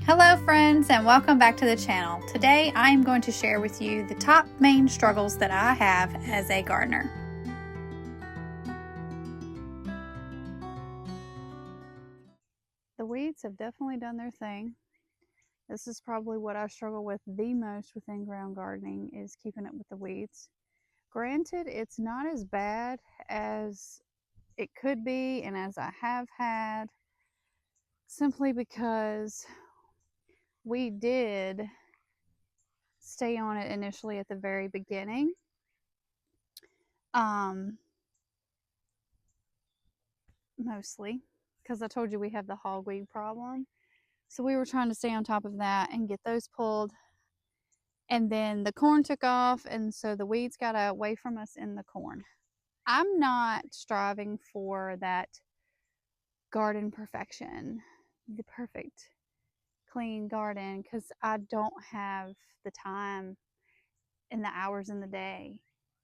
Hello friends, and welcome back to the channel. Today I am going to share with you the top main struggles that I have as a gardener. The weeds have definitely done their thing. This is probably what I struggle with the most within ground gardening, is keeping up with the weeds. Granted, it's not as bad as it could be and as I have had, simply because we did stay on it initially at the very beginning. Mostly because I told you we have the hogweed problem. So we were trying to stay on top of that and get those pulled. And then the corn took off, and so the weeds got away from us in the corn. I'm not striving for that garden perfection, the perfect clean garden, because I don't have the time and the hours in the day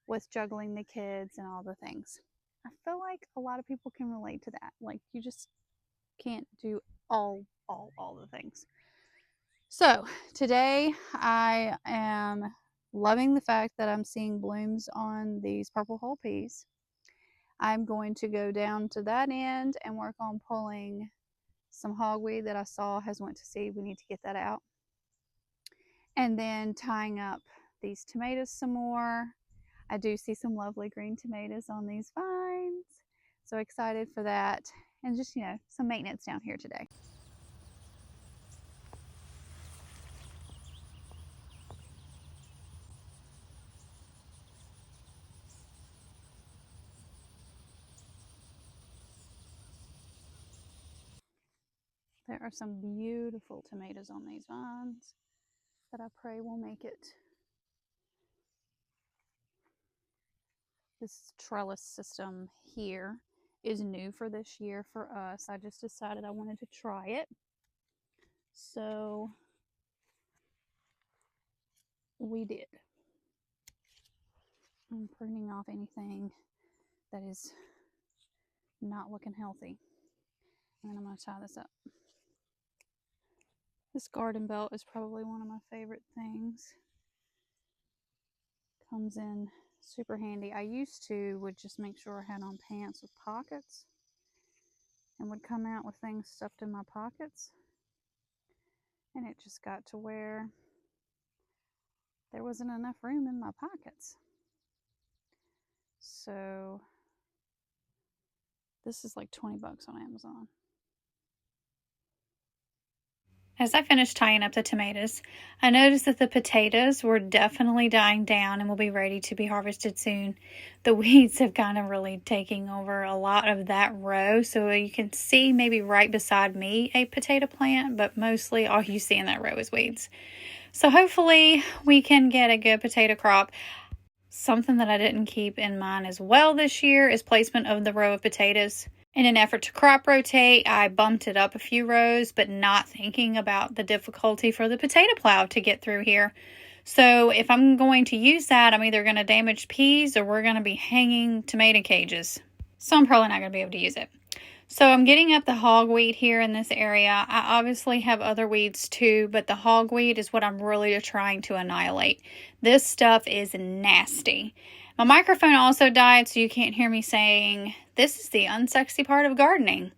with juggling the kids and all the things. I feel like a lot of people can relate to that. Like, you just can't do all the things. So today I am loving the fact that I'm seeing blooms on these purple whole peas. I'm going to go down to that end and work on pulling some hogweed that I saw has went to seed. We need to get that out. And then tying up these tomatoes some more. I do see some lovely green tomatoes on these vines. So excited for that. And just, some maintenance down here today. There are some beautiful tomatoes on these vines that I pray will make it. This trellis system here is new for this year for us. I just decided I wanted to try it. So we did. I'm pruning off anything that is not looking healthy. And then I'm going to tie this up. This garden belt is probably one of my favorite things. Comes in super handy. I used to would just make sure I had on pants with pockets and would come out with things stuffed in my pockets. And it just got to where there wasn't enough room in my pockets. So this is like 20 bucks on Amazon. As I finished tying up the tomatoes, I noticed that the potatoes were definitely dying down and will be ready to be harvested soon. The weeds have kind of really taken over a lot of that row, so you can see maybe right beside me a potato plant, but mostly all you see in that row is weeds. So hopefully we can get a good potato crop. Something that I didn't keep in mind as well this year is placement of the row of potatoes. In an effort to crop rotate, I bumped it up a few rows, but not thinking about the difficulty for the potato plow to get through here. So if I'm going to use that, I'm either going to damage peas or we're going to be hanging tomato cages. So I'm probably not going to be able to use it. So I'm getting up the hogweed here in this area. I obviously have other weeds too, but the hogweed is what I'm really trying to annihilate. This stuff is nasty. My microphone also died, so you can't hear me saying this is the unsexy part of gardening,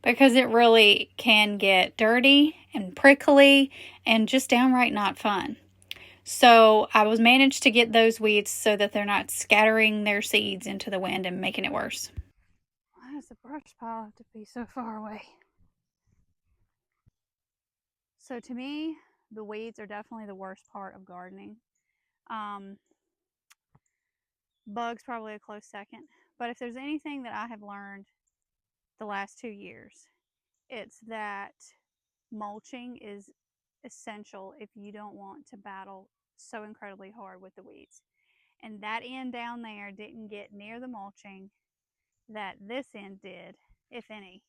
because it really can get dirty and prickly and just downright not fun. So I was managed to get those weeds so that they're not scattering their seeds into the wind and making it worse. Why does the brush pile have to be so far away? So to me, the weeds are definitely the worst part of gardening. Bugs probably a close second. But if there's anything that I have learned the last 2 years, it's that mulching is essential if you don't want to battle so incredibly hard with the weeds. And that end down there didn't get near the mulching that this end did, if any,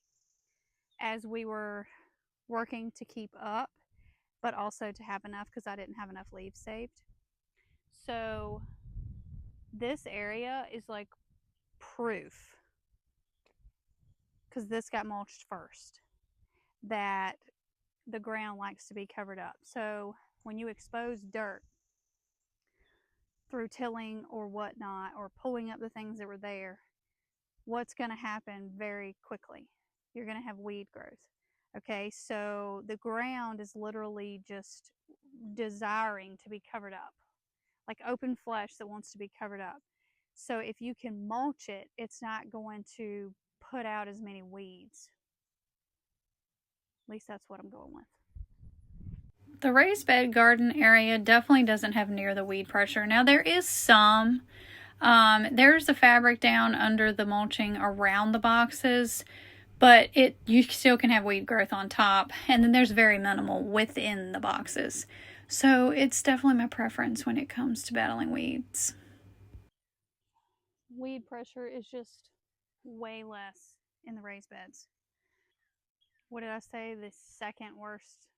as we were working to keep up, but also to have enough, because I didn't have enough leaves saved. So this area is like proof, because this got mulched first, that the ground likes to be covered up. So when you expose dirt through tilling or whatnot, or pulling up the things that were there, what's going to happen very quickly? You're going to have weed growth. Okay, so the ground is literally just desiring to be covered up, like open flesh that wants to be covered up. So if you can mulch it, it's not going to put out as many weeds. At least that's what I'm going with. The raised bed garden area definitely doesn't have near the weed pressure. Now there is some. There's the fabric down under the mulching around the boxes, but you still can have weed growth on top, and then there's very minimal within the boxes. So it's definitely my preference when it comes to battling weeds. Weed pressure is just way less in the raised beds. What did I say the second worst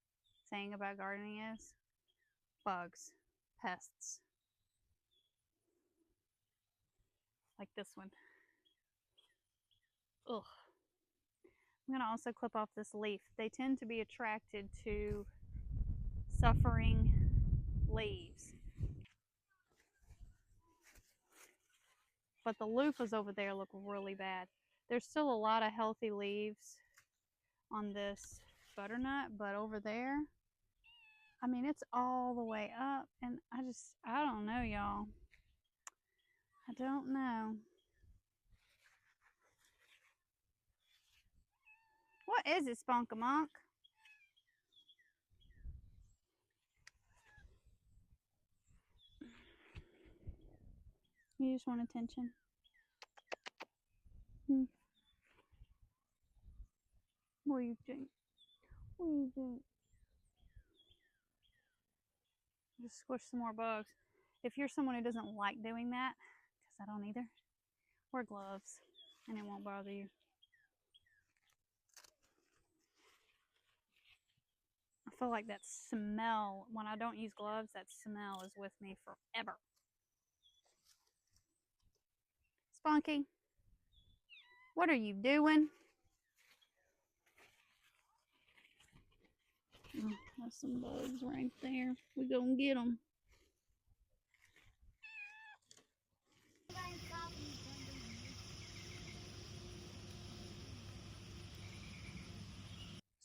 thing about gardening is? Bugs, pests. Like this one. Ugh. I'm going to also clip off this leaf. They tend to be attracted to suffering leaves. But the loofahs over there look really bad. There's still a lot of healthy leaves on this butternut, but over there, I mean, it's all the way up, and I don't know, y'all. I don't know. What is it, Spunkamonk? You just want attention. What do you think? What do you think? Just squish some more bugs. If you're someone who doesn't like doing that, because I don't either, wear gloves and it won't bother you. I feel like that smell, when I don't use gloves, that smell is with me forever. Spunky, what are you doing? Oh, there's some bugs right there. We gonna get them.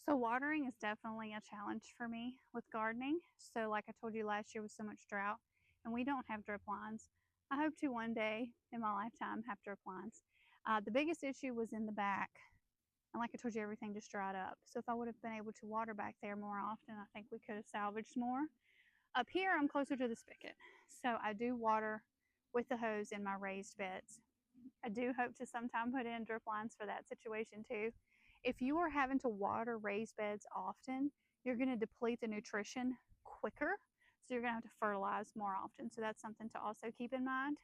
So watering is definitely a challenge for me with gardening. So like I told you, last year was so much drought and we don't have drip lines. I hope to one day in my lifetime have drip lines. The biggest issue was in the back. And like I told you, everything just dried up. So if I would have been able to water back there more often, I think we could have salvaged more. Up here, I'm closer to the spigot. So I do water with the hose in my raised beds. I do hope to sometime put in drip lines for that situation too. If you are having to water raised beds often, you're going to deplete the nutrition quicker. So you're going to have to fertilize more often. So that's something to also keep in mind.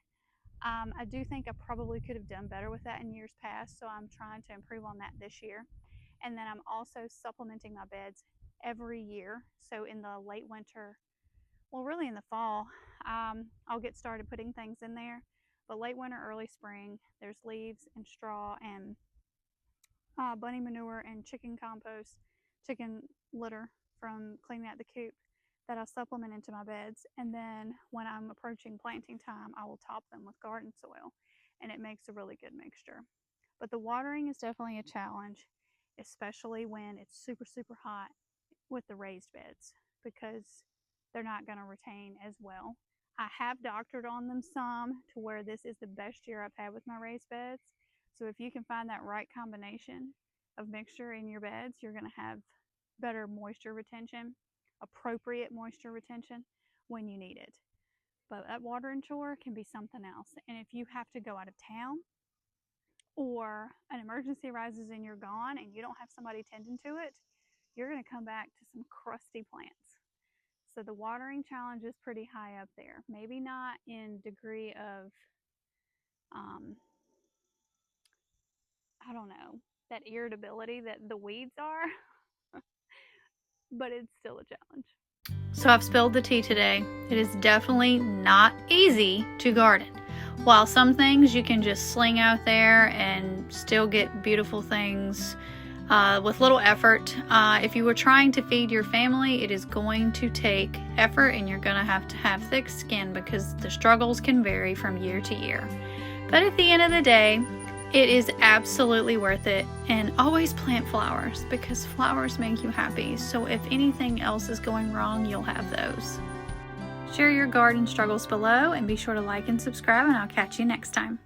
I do think I probably could have done better with that in years past. So I'm trying to improve on that this year. And then I'm also supplementing my beds every year. So in the late winter, well, really in the fall, I'll get started putting things in there. But late winter, early spring, there's leaves and straw and bunny manure and chicken compost, chicken litter from cleaning out the coop that I supplement into my beds. And then when I'm approaching planting time, I will top them with garden soil, and it makes a really good mixture. But the watering is definitely a challenge, especially when it's super, super hot with the raised beds, because they're not going to retain as well. I have doctored on them some to where this is the best year I've had with my raised beds. So if you can find that right combination of mixture in your beds, you're going to have better moisture retention, appropriate moisture retention when you need it. But that watering chore can be something else. And if you have to go out of town or an emergency arises and you're gone and you don't have somebody tending to it, you're going to come back to some crusty plants. So the watering challenge is pretty high up there. Maybe not in degree of, I don't know, that irritability that the weeds are, but it's still a challenge. So I've spilled the tea today. It is definitely not easy to garden. While some things you can just sling out there and still get beautiful things, with little effort. If you were trying to feed your family, it is going to take effort, and you're going to have thick skin because the struggles can vary from year to year. But at the end of the day, it is absolutely worth it. And always plant flowers, because flowers make you happy. So if anything else is going wrong, you'll have those. Share your garden struggles below, and be sure to like and subscribe, and I'll catch you next time.